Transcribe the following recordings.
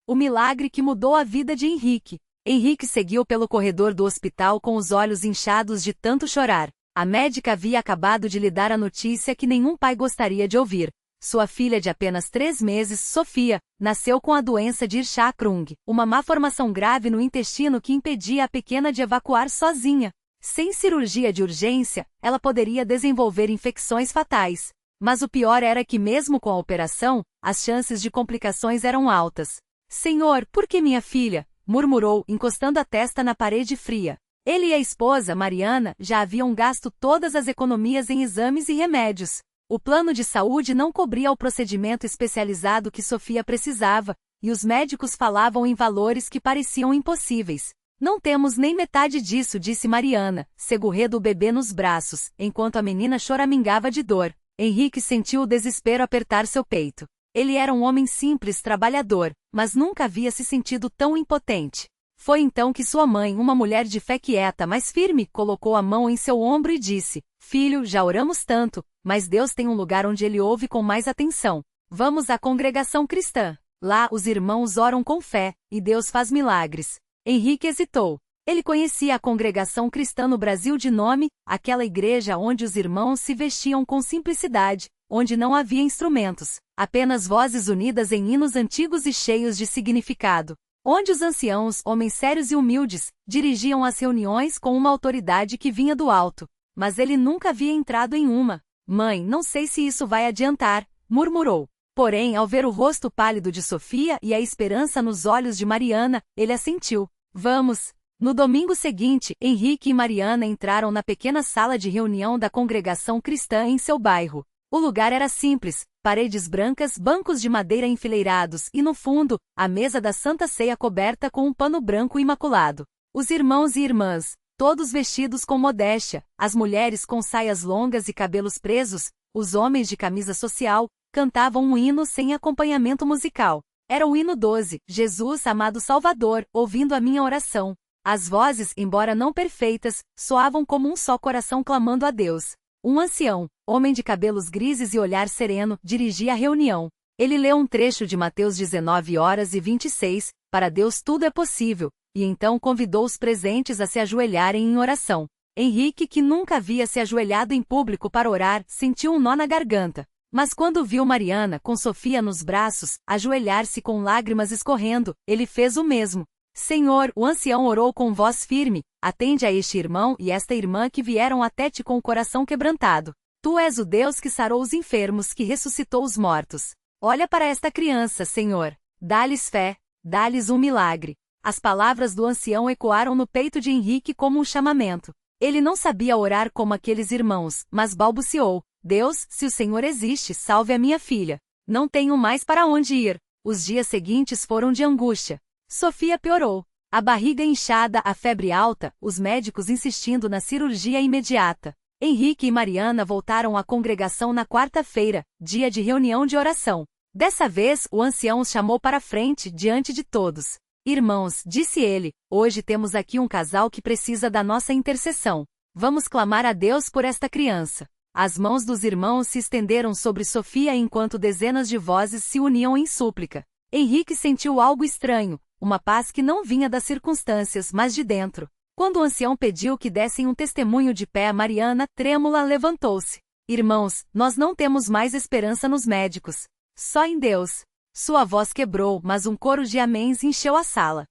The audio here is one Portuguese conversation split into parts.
o milagre que mudou a vida de Henrique. Henrique seguiu pelo corredor do hospital com os olhos inchados de tanto chorar. A médica havia acabado de lhe dar a notícia que nenhum pai gostaria de ouvir. Sua filha de apenas 3 meses, Sofia, nasceu com a doença de Hirschsprung, uma má formação grave no intestino que impedia a pequena de evacuar sozinha. Sem cirurgia de urgência, ela poderia desenvolver infecções fatais. Mas o pior era que mesmo com a operação, as chances de complicações eram altas. Senhor, por que minha filha? Murmurou, encostando a testa na parede fria. Ele e a esposa, Mariana, já haviam gasto todas as economias em exames e remédios. O plano de saúde não cobria o procedimento especializado que Sofia precisava, e os médicos falavam em valores que pareciam impossíveis. Não temos nem metade disso, disse Mariana, segurando o bebê nos braços, enquanto a menina choramingava de dor. Henrique sentiu o desespero apertar seu peito. Ele era um homem simples, trabalhador, mas nunca havia se sentido tão impotente. Foi então que sua mãe, uma mulher de fé quieta, mas firme, colocou a mão em seu ombro e disse: Filho, já oramos tanto, mas Deus tem um lugar onde Ele ouve com mais atenção. Vamos à congregação cristã. Lá, os irmãos oram com fé, e Deus faz milagres. Henrique hesitou. Ele conhecia a congregação cristã no Brasil de nome, aquela igreja onde os irmãos se vestiam com simplicidade, onde não havia instrumentos, apenas vozes unidas em hinos antigos e cheios de significado. Onde os anciãos, homens sérios e humildes, dirigiam as reuniões com uma autoridade que vinha do alto. Mas ele nunca havia entrado em uma. Mãe, não sei se isso vai adiantar, murmurou. Porém, ao ver o rosto pálido de Sofia e a esperança nos olhos de Mariana, ele assentiu. Vamos. No domingo seguinte, Henrique e Mariana entraram na pequena sala de reunião da congregação cristã em seu bairro. O lugar era simples, paredes brancas, bancos de madeira enfileirados e, no fundo, a mesa da Santa Ceia coberta com um pano branco imaculado. Os irmãos e irmãs, todos vestidos com modéstia, as mulheres com saias longas e cabelos presos, os homens de camisa social, cantavam um hino sem acompanhamento musical. Era o hino 12, Jesus, amado Salvador, ouvindo a minha oração. As vozes, embora não perfeitas, soavam como um só coração clamando a Deus. Um ancião, homem de cabelos grises e olhar sereno, dirigia a reunião. Ele leu um trecho de Mateus 19:26, para Deus tudo é possível, e então convidou os presentes a se ajoelharem em oração. Henrique, que nunca havia se ajoelhado em público para orar, sentiu um nó na garganta. Mas quando viu Mariana, com Sofia nos braços, ajoelhar-se com lágrimas escorrendo, ele fez o mesmo. Senhor, o ancião orou com voz firme, atende a este irmão e esta irmã que vieram até ti com o coração quebrantado. Tu és o Deus que sarou os enfermos, que ressuscitou os mortos. Olha para esta criança, Senhor. Dá-lhes fé, dá-lhes um milagre. As palavras do ancião ecoaram no peito de Henrique como um chamamento. Ele não sabia orar como aqueles irmãos, mas balbuciou. Deus, se o Senhor existe, salve a minha filha. Não tenho mais para onde ir. Os dias seguintes foram de angústia. Sofia piorou. A barriga inchada, a febre alta, os médicos insistindo na cirurgia imediata. Henrique e Mariana voltaram à congregação na quarta-feira, dia de reunião de oração. Dessa vez, o ancião os chamou para a frente, diante de todos. Irmãos, disse ele, hoje temos aqui um casal que precisa da nossa intercessão. Vamos clamar a Deus por esta criança. As mãos dos irmãos se estenderam sobre Sofia enquanto dezenas de vozes se uniam em súplica. Henrique sentiu algo estranho, uma paz que não vinha das circunstâncias, mas de dentro. Quando o ancião pediu que dessem um testemunho de pé a Mariana, trêmula, levantou-se. Irmãos, nós não temos mais esperança nos médicos. Só em Deus. Sua voz quebrou, mas um coro de améns encheu a sala.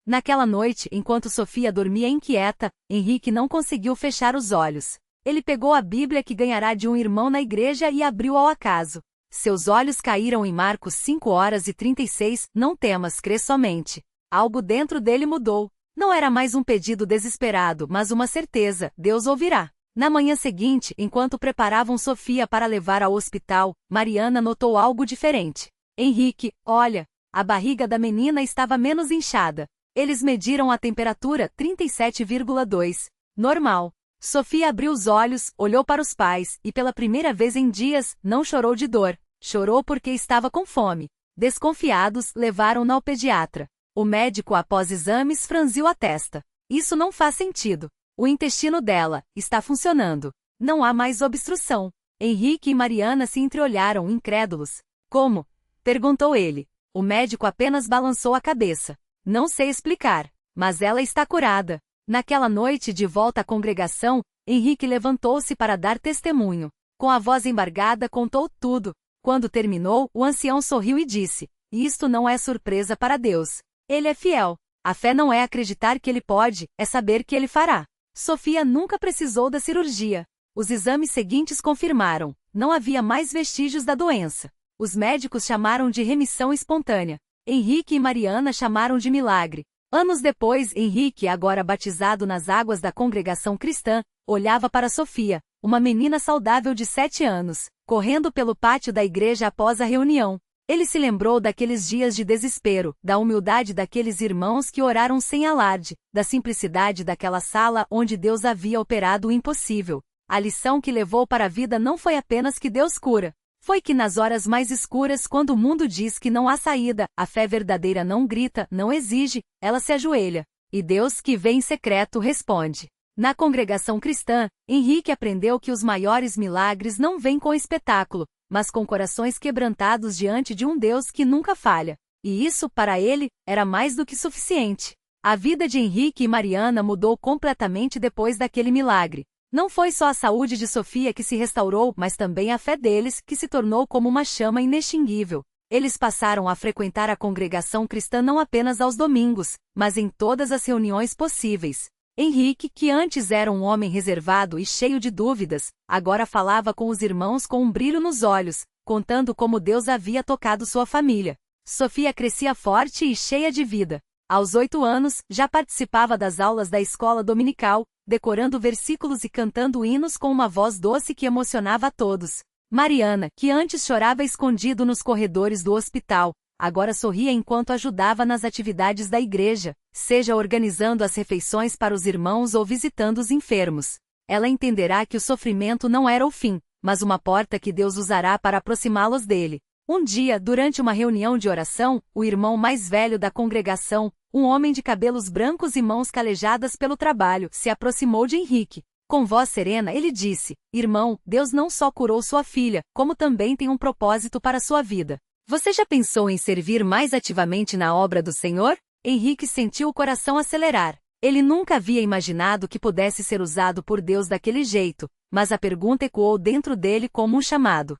Naquela noite, enquanto Sofia dormia inquieta, Henrique não conseguiu fechar os olhos. Ele pegou a Bíblia que ganhará de um irmão na igreja e abriu ao acaso. Seus olhos caíram em Marcos 5:36, não temas, crê somente. Algo dentro dele mudou. Não era mais um pedido desesperado, mas uma certeza, Deus ouvirá. Na manhã seguinte, enquanto preparavam Sofia para levar ao hospital, Mariana notou algo diferente. Henrique, olha, a barriga da menina estava menos inchada. Eles mediram a temperatura, 37,2. Normal. Sofia abriu os olhos, olhou para os pais, e pela primeira vez em dias, não chorou de dor. Chorou porque estava com fome. Desconfiados, levaram-na ao pediatra. O médico, após exames, franziu a testa. Isso não faz sentido. O intestino dela está funcionando. Não há mais obstrução. Henrique e Mariana se entreolharam, incrédulos. Como? Perguntou ele. O médico apenas balançou a cabeça. Não sei explicar, mas ela está curada. Naquela noite de volta à congregação, Henrique levantou-se para dar testemunho. Com a voz embargada contou tudo. Quando terminou, o ancião sorriu e disse: isto não é surpresa para Deus. Ele é fiel. A fé não é acreditar que ele pode, é saber que ele fará. Sofia nunca precisou da cirurgia. Os exames seguintes confirmaram: não havia mais vestígios da doença. Os médicos chamaram de remissão espontânea. Henrique e Mariana chamaram de milagre. Anos depois, Henrique, agora batizado nas águas da congregação cristã, olhava para Sofia, uma menina saudável de 7 anos, correndo pelo pátio da igreja após a reunião. Ele se lembrou daqueles dias de desespero, da humildade daqueles irmãos que oraram sem alarde, da simplicidade daquela sala onde Deus havia operado o impossível. A lição que levou para a vida não foi apenas que Deus cura. Foi que nas horas mais escuras, quando o mundo diz que não há saída, a fé verdadeira não grita, não exige, ela se ajoelha. E Deus, que vê em secreto, responde. Na congregação cristã, Henrique aprendeu que os maiores milagres não vêm com espetáculo, mas com corações quebrantados diante de um Deus que nunca falha. E isso, para ele, era mais do que suficiente. A vida de Henrique e Mariana mudou completamente depois daquele milagre. Não foi só a saúde de Sofia que se restaurou, mas também a fé deles, que se tornou como uma chama inextinguível. Eles passaram a frequentar a congregação cristã não apenas aos domingos, mas em todas as reuniões possíveis. Henrique, que antes era um homem reservado e cheio de dúvidas, agora falava com os irmãos com um brilho nos olhos, contando como Deus havia tocado sua família. Sofia crescia forte e cheia de vida. Aos 8 anos, já participava das aulas da escola dominical, decorando versículos e cantando hinos com uma voz doce que emocionava a todos. Mariana, que antes chorava escondido nos corredores do hospital, agora sorria enquanto ajudava nas atividades da igreja, seja organizando as refeições para os irmãos ou visitando os enfermos. Ela entenderá que o sofrimento não era o fim, mas uma porta que Deus usará para aproximá-los dele. Um dia, durante uma reunião de oração, o irmão mais velho da congregação, um homem de cabelos brancos e mãos calejadas pelo trabalho, se aproximou de Henrique. Com voz serena ele disse: irmão, Deus não só curou sua filha, como também tem um propósito para sua vida. Você já pensou em servir mais ativamente na obra do Senhor? Henrique sentiu o coração acelerar. Ele nunca havia imaginado que pudesse ser usado por Deus daquele jeito, mas a pergunta ecoou dentro dele como um chamado.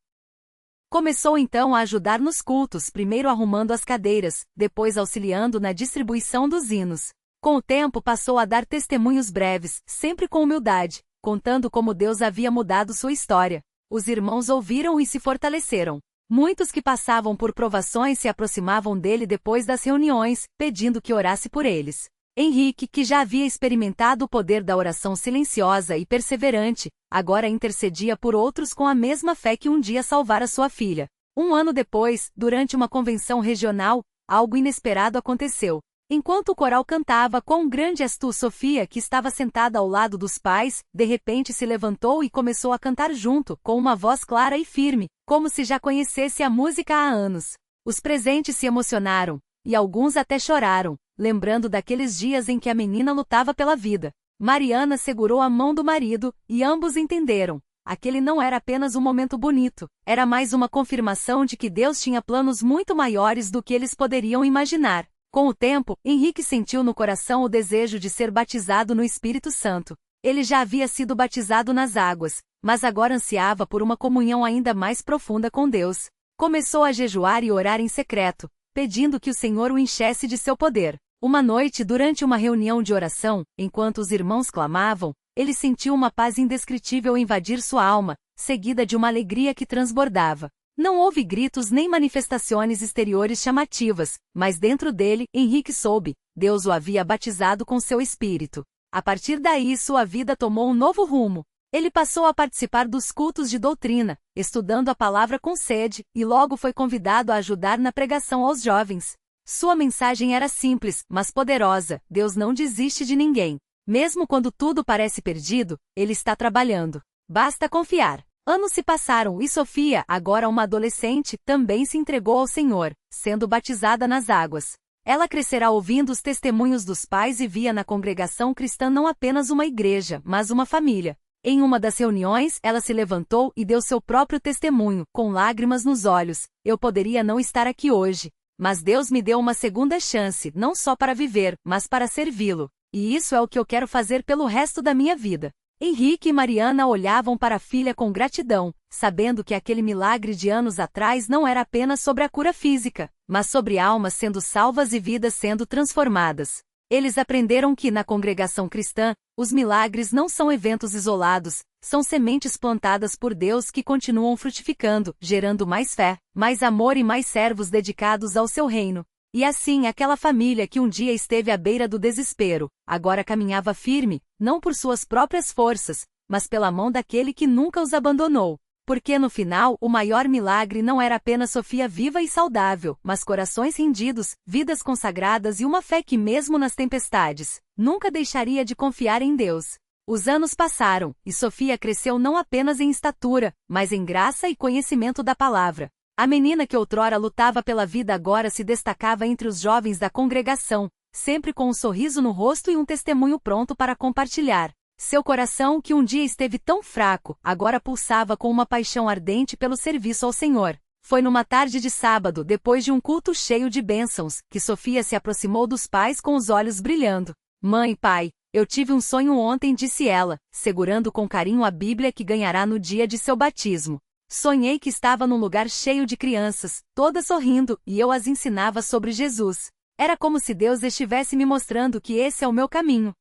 Começou então a ajudar nos cultos, primeiro arrumando as cadeiras, depois auxiliando na distribuição dos hinos. Com o tempo passou a dar testemunhos breves, sempre com humildade, contando como Deus havia mudado sua história. Os irmãos ouviram e se fortaleceram. Muitos que passavam por provações se aproximavam dele depois das reuniões, pedindo que orasse por eles. Henrique, que já havia experimentado o poder da oração silenciosa e perseverante, agora intercedia por outros com a mesma fé que um dia salvara sua filha. Um ano depois, durante uma convenção regional, algo inesperado aconteceu. Enquanto o coral cantava "Quão grande és tu, Sofia", que estava sentada ao lado dos pais, de repente se levantou e começou a cantar junto, com uma voz clara e firme, como se já conhecesse a música há anos. Os presentes se emocionaram, e alguns até choraram, lembrando daqueles dias em que a menina lutava pela vida. Mariana segurou a mão do marido, e ambos entenderam. Aquele não era apenas um momento bonito, era mais uma confirmação de que Deus tinha planos muito maiores do que eles poderiam imaginar. Com o tempo, Henrique sentiu no coração o desejo de ser batizado no Espírito Santo. Ele já havia sido batizado nas águas, mas agora ansiava por uma comunhão ainda mais profunda com Deus. Começou a jejuar e orar em secreto, pedindo que o Senhor o enchesse de seu poder. Uma noite, durante uma reunião de oração, enquanto os irmãos clamavam, ele sentiu uma paz indescritível invadir sua alma, seguida de uma alegria que transbordava. Não houve gritos nem manifestações exteriores chamativas, mas dentro dele, Henrique soube, Deus o havia batizado com seu espírito. A partir daí sua vida tomou um novo rumo. Ele passou a participar dos cultos de doutrina, estudando a palavra com sede, e logo foi convidado a ajudar na pregação aos jovens. Sua mensagem era simples, mas poderosa: Deus não desiste de ninguém. Mesmo quando tudo parece perdido, Ele está trabalhando. Basta confiar. Anos se passaram e Sofia, agora uma adolescente, também se entregou ao Senhor, sendo batizada nas águas. Ela crescerá ouvindo os testemunhos dos pais e via na congregação cristã não apenas uma igreja, mas uma família. Em uma das reuniões, ela se levantou e deu seu próprio testemunho, com lágrimas nos olhos: eu poderia não estar aqui hoje, Mas Deus me deu uma segunda chance, não só para viver, mas para servi-lo. E isso é o que eu quero fazer pelo resto da minha vida. Henrique e Mariana olhavam para a filha com gratidão, sabendo que aquele milagre de anos atrás não era apenas sobre a cura física, mas sobre almas sendo salvas e vidas sendo transformadas. Eles aprenderam que, na congregação cristã, os milagres não são eventos isolados, são sementes plantadas por Deus que continuam frutificando, gerando mais fé, mais amor e mais servos dedicados ao seu reino. E assim, aquela família que um dia esteve à beira do desespero, agora caminhava firme, não por suas próprias forças, mas pela mão daquele que nunca os abandonou. Porque no final, o maior milagre não era apenas Sofia viva e saudável, mas corações rendidos, vidas consagradas e uma fé que mesmo nas tempestades, nunca deixaria de confiar em Deus. Os anos passaram, e Sofia cresceu não apenas em estatura, mas em graça e conhecimento da palavra. A menina que outrora lutava pela vida agora se destacava entre os jovens da congregação, sempre com um sorriso no rosto e um testemunho pronto para compartilhar. Seu coração, que um dia esteve tão fraco, agora pulsava com uma paixão ardente pelo serviço ao Senhor. Foi numa tarde de sábado, depois de um culto cheio de bênçãos, que Sofia se aproximou dos pais com os olhos brilhando. Mãe, pai, eu tive um sonho ontem, disse ela, segurando com carinho a Bíblia que ganhará no dia de seu batismo. Sonhei que estava num lugar cheio de crianças, todas sorrindo, e eu as ensinava sobre Jesus. Era como se Deus estivesse me mostrando que esse é o meu caminho.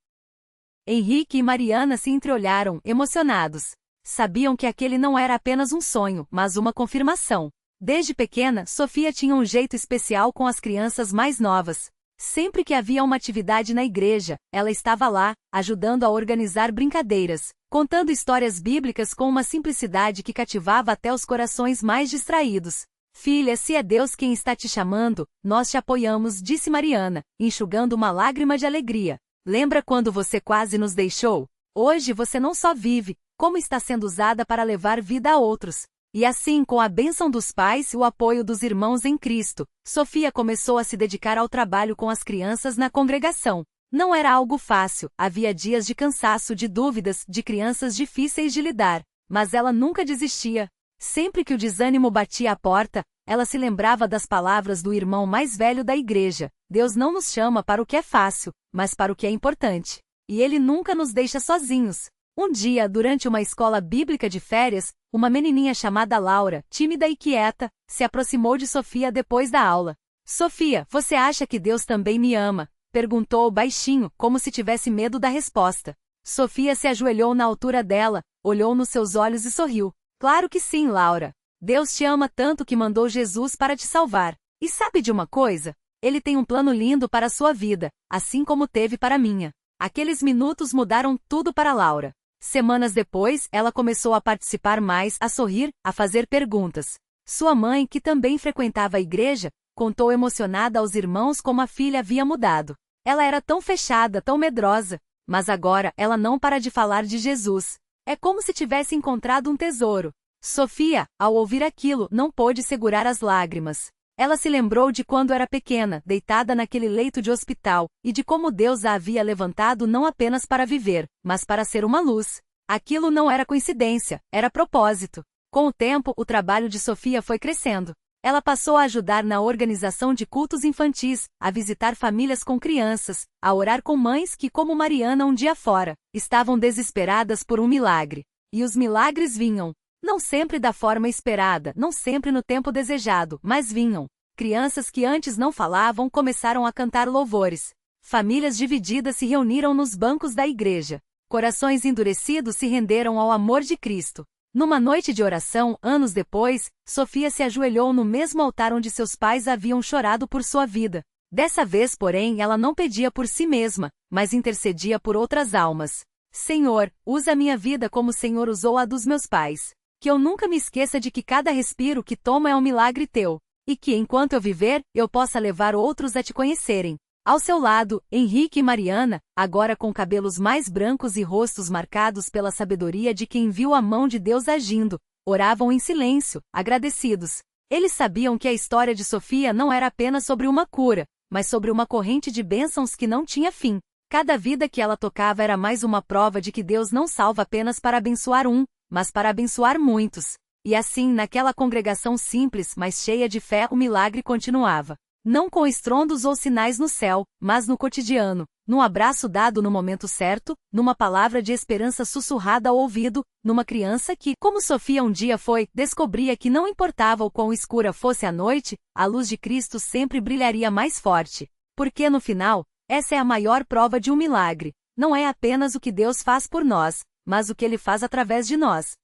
Henrique e Mariana se entreolharam, emocionados. Sabiam que aquele não era apenas um sonho, mas uma confirmação. Desde pequena, Sofia tinha um jeito especial com as crianças mais novas. Sempre que havia uma atividade na igreja, ela estava lá, ajudando a organizar brincadeiras, contando histórias bíblicas com uma simplicidade que cativava até os corações mais distraídos. Filha, se é Deus quem está te chamando, nós te apoiamos, disse Mariana, enxugando uma lágrima de alegria. Lembra quando você quase nos deixou? Hoje você não só vive, como está sendo usada para levar vida a outros. E assim, com a bênção dos pais e o apoio dos irmãos em Cristo, Sofia começou a se dedicar ao trabalho com as crianças na congregação. Não era algo fácil, havia dias de cansaço, de dúvidas, de crianças difíceis de lidar. Mas ela nunca desistia. Sempre que o desânimo batia à porta, ela se lembrava das palavras do irmão mais velho da igreja. Deus não nos chama para o que é fácil, mas para o que é importante. E Ele nunca nos deixa sozinhos. Um dia, durante uma escola bíblica de férias, uma menininha chamada Laura, tímida e quieta, se aproximou de Sofia depois da aula. Sofia, você acha que Deus também me ama? Perguntou baixinho, como se tivesse medo da resposta. Sofia se ajoelhou na altura dela, olhou nos seus olhos e sorriu. Claro que sim, Laura. Deus te ama tanto que mandou Jesus para te salvar. E sabe de uma coisa? Ele tem um plano lindo para a sua vida, assim como teve para a minha. Aqueles minutos mudaram tudo para Laura. Semanas depois, ela começou a participar mais, a sorrir, a fazer perguntas. Sua mãe, que também frequentava a igreja, contou emocionada aos irmãos como a filha havia mudado. Ela era tão fechada, tão medrosa, mas agora ela não para de falar de Jesus. É como se tivesse encontrado um tesouro. Sofia, ao ouvir aquilo, não pôde segurar as lágrimas. Ela se lembrou de quando era pequena, deitada naquele leito de hospital, e de como Deus a havia levantado não apenas para viver, mas para ser uma luz. Aquilo não era coincidência, era propósito. Com o tempo, o trabalho de Sofia foi crescendo. Ela passou a ajudar na organização de cultos infantis, a visitar famílias com crianças, a orar com mães que, como Mariana um dia fora, estavam desesperadas por um milagre. E os milagres vinham. Não sempre da forma esperada, não sempre no tempo desejado, mas vinham. Crianças que antes não falavam começaram a cantar louvores. Famílias divididas se reuniram nos bancos da igreja. Corações endurecidos se renderam ao amor de Cristo. Numa noite de oração, anos depois, Sofia se ajoelhou no mesmo altar onde seus pais haviam chorado por sua vida. Dessa vez, porém, ela não pedia por si mesma, mas intercedia por outras almas. Senhor, usa minha vida como o Senhor usou a dos meus pais. Que eu nunca me esqueça de que cada respiro que tomo é um milagre teu. E que, enquanto eu viver, eu possa levar outros a te conhecerem. Ao seu lado, Henrique e Mariana, agora com cabelos mais brancos e rostos marcados pela sabedoria de quem viu a mão de Deus agindo, oravam em silêncio, agradecidos. Eles sabiam que a história de Sofia não era apenas sobre uma cura, mas sobre uma corrente de bênçãos que não tinha fim. Cada vida que ela tocava era mais uma prova de que Deus não salva apenas para abençoar um, mas para abençoar muitos. E assim, naquela congregação simples, mas cheia de fé, o milagre continuava. Não com estrondos ou sinais no céu, mas no cotidiano, num abraço dado no momento certo, numa palavra de esperança sussurrada ao ouvido, numa criança que, como Sofia um dia foi, descobria que não importava o quão escura fosse a noite, a luz de Cristo sempre brilharia mais forte. Porque no final, essa é a maior prova de um milagre. Não é apenas o que Deus faz por nós, mas o que Ele faz através de nós.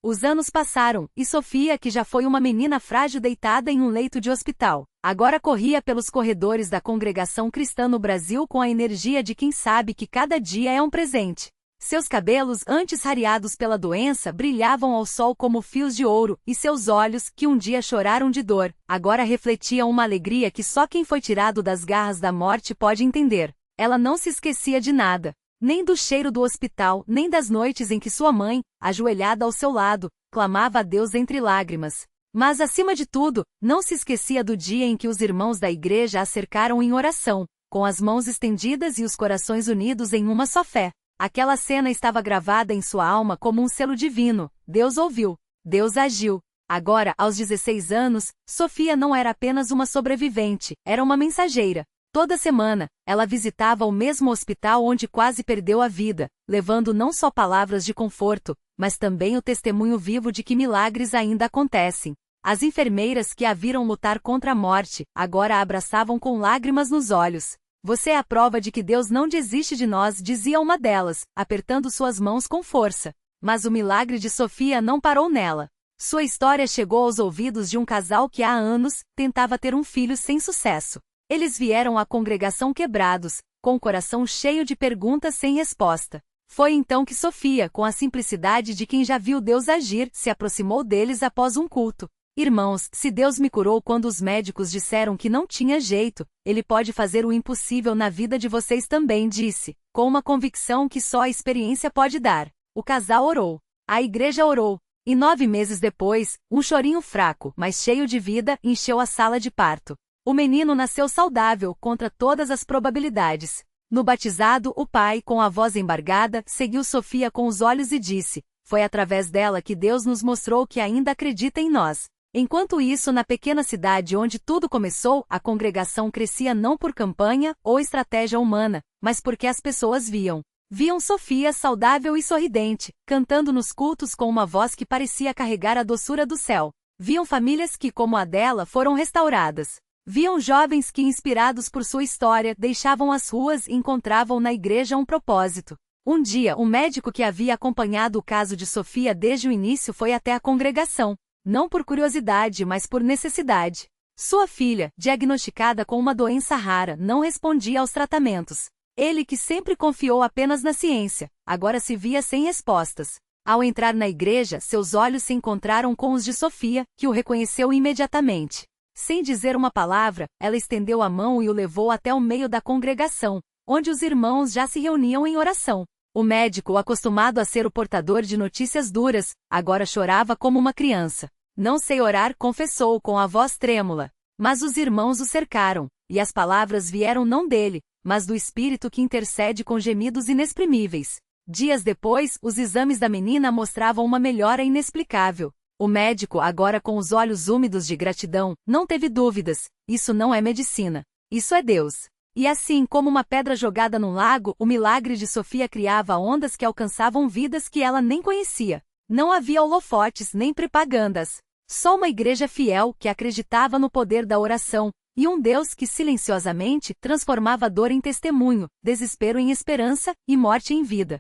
Os anos passaram, e Sofia, que já foi uma menina frágil deitada em um leito de hospital, agora corria pelos corredores da congregação cristã no Brasil com a energia de quem sabe que cada dia é um presente. Seus cabelos, antes rareados pela doença, brilhavam ao sol como fios de ouro, e seus olhos, que um dia choraram de dor, agora refletiam uma alegria que só quem foi tirado das garras da morte pode entender. Ela não se esquecia de nada. Nem do cheiro do hospital, nem das noites em que sua mãe, ajoelhada ao seu lado, clamava a Deus entre lágrimas. Mas, acima de tudo, não se esquecia do dia em que os irmãos da igreja a cercaram em oração, com as mãos estendidas e os corações unidos em uma só fé. Aquela cena estava gravada em sua alma como um selo divino. Deus ouviu. Deus agiu. Agora, aos 16 anos, Sofia não era apenas uma sobrevivente, era uma mensageira. Toda semana, ela visitava o mesmo hospital onde quase perdeu a vida, levando não só palavras de conforto, mas também o testemunho vivo de que milagres ainda acontecem. As enfermeiras que a viram lutar contra a morte, agora a abraçavam com lágrimas nos olhos. Você é a prova de que Deus não desiste de nós, dizia uma delas, apertando suas mãos com força. Mas o milagre de Sofia não parou nela. Sua história chegou aos ouvidos de um casal que há anos tentava ter um filho sem sucesso. Eles vieram à congregação quebrados, com o coração cheio de perguntas sem resposta. Foi então que Sofia, com a simplicidade de quem já viu Deus agir, se aproximou deles após um culto. Irmãos, se Deus me curou quando os médicos disseram que não tinha jeito, Ele pode fazer o impossível na vida de vocês também, disse, com uma convicção que só a experiência pode dar. O casal orou. A igreja orou. E 9 meses depois, um chorinho fraco, mas cheio de vida, encheu a sala de parto. O menino nasceu saudável contra todas as probabilidades. No batizado, o pai, com a voz embargada, seguiu Sofia com os olhos e disse: foi através dela que Deus nos mostrou que ainda acredita em nós. Enquanto isso, na pequena cidade onde tudo começou, a congregação crescia não por campanha ou estratégia humana, mas porque as pessoas viam. Viam Sofia saudável e sorridente, cantando nos cultos com uma voz que parecia carregar a doçura do céu. Viam famílias que, como a dela, foram restauradas. Viam jovens que, inspirados por sua história, deixavam as ruas e encontravam na igreja um propósito. Um dia, um médico que havia acompanhado o caso de Sofia desde o início foi até a congregação, não por curiosidade, mas por necessidade. Sua filha, diagnosticada com uma doença rara, não respondia aos tratamentos. Ele, que sempre confiou apenas na ciência, agora se via sem respostas. Ao entrar na igreja, seus olhos se encontraram com os de Sofia, que o reconheceu imediatamente. Sem dizer uma palavra, ela estendeu a mão e o levou até o meio da congregação, onde os irmãos já se reuniam em oração. O médico, acostumado a ser o portador de notícias duras, agora chorava como uma criança. Não sei orar, confessou com a voz trêmula. Mas os irmãos o cercaram, e as palavras vieram não dele, mas do Espírito que intercede com gemidos inexprimíveis. Dias depois, os exames da menina mostravam uma melhora inexplicável. O médico, agora com os olhos úmidos de gratidão, não teve dúvidas. Isso não é medicina. Isso é Deus. E assim como uma pedra jogada num lago, o milagre de Sofia criava ondas que alcançavam vidas que ela nem conhecia. Não havia holofotes nem propagandas. Só uma igreja fiel que acreditava no poder da oração, e um Deus que silenciosamente transformava dor em testemunho, desespero em esperança e morte em vida.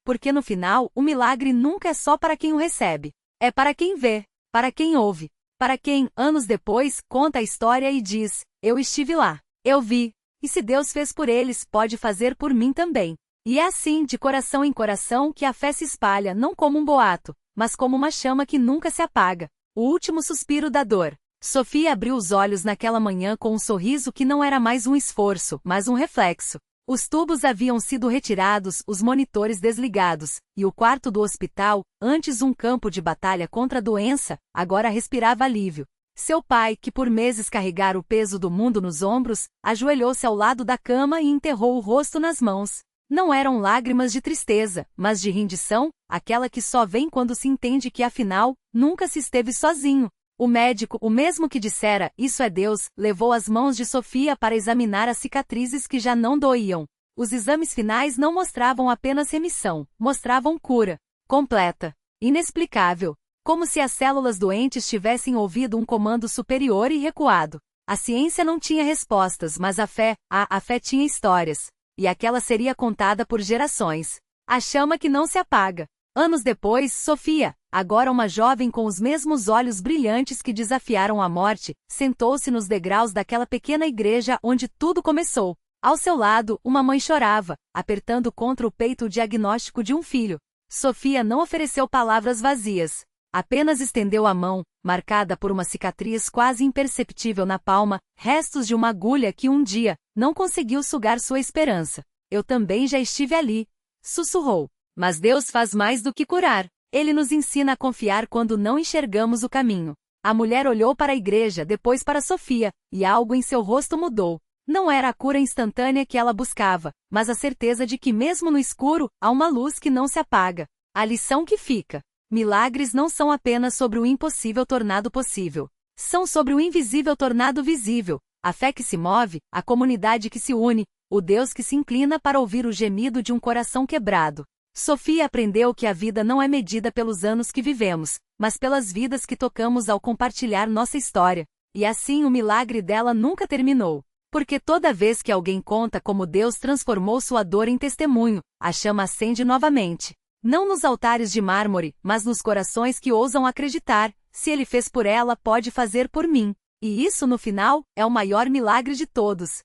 Porque no final, o milagre nunca é só para quem o recebe. É para quem vê, para quem ouve, para quem, anos depois, conta a história e diz: eu estive lá, eu vi, e se Deus fez por eles, pode fazer por mim também. E é assim, de coração em coração, que a fé se espalha não como um boato, mas como uma chama que nunca se apaga. O último suspiro da dor. Sofia abriu os olhos naquela manhã com um sorriso que não era mais um esforço, mas um reflexo. Os tubos haviam sido retirados, os monitores desligados, e o quarto do hospital, antes um campo de batalha contra a doença, agora respirava alívio. Seu pai, que por meses carregara o peso do mundo nos ombros, ajoelhou-se ao lado da cama e enterrou o rosto nas mãos. Não eram lágrimas de tristeza, mas de rendição, aquela que só vem quando se entende que afinal, nunca se esteve sozinho. O médico, o mesmo que dissera, isso é Deus, levou as mãos de Sofia para examinar as cicatrizes que já não doíam. Os exames finais não mostravam apenas remissão, mostravam cura completa, inexplicável, como se as células doentes tivessem ouvido um comando superior e recuado. A ciência não tinha respostas, mas a fé tinha histórias, e aquela seria contada por gerações. A chama que não se apaga. Anos depois, Sofia, agora uma jovem com os mesmos olhos brilhantes que desafiaram a morte, sentou-se nos degraus daquela pequena igreja onde tudo começou. Ao seu lado, uma mãe chorava, apertando contra o peito o diagnóstico de um filho. Sofia não ofereceu palavras vazias. Apenas estendeu a mão, marcada por uma cicatriz quase imperceptível na palma, restos de uma agulha que um dia não conseguiu sugar sua esperança. Eu também já estive ali, sussurrou. Mas Deus faz mais do que curar. Ele nos ensina a confiar quando não enxergamos o caminho. A mulher olhou para a igreja, depois para Sofia, e algo em seu rosto mudou. Não era a cura instantânea que ela buscava, mas a certeza de que mesmo no escuro, há uma luz que não se apaga. A lição que fica. Milagres não são apenas sobre o impossível tornado possível. São sobre o invisível tornado visível, a fé que se move, a comunidade que se une, o Deus que se inclina para ouvir o gemido de um coração quebrado. Sofia aprendeu que a vida não é medida pelos anos que vivemos, mas pelas vidas que tocamos ao compartilhar nossa história. E assim o milagre dela nunca terminou. Porque toda vez que alguém conta como Deus transformou sua dor em testemunho, a chama acende novamente. Não nos altares de mármore, mas nos corações que ousam acreditar, se Ele fez por ela, pode fazer por mim. E isso no final, é o maior milagre de todos.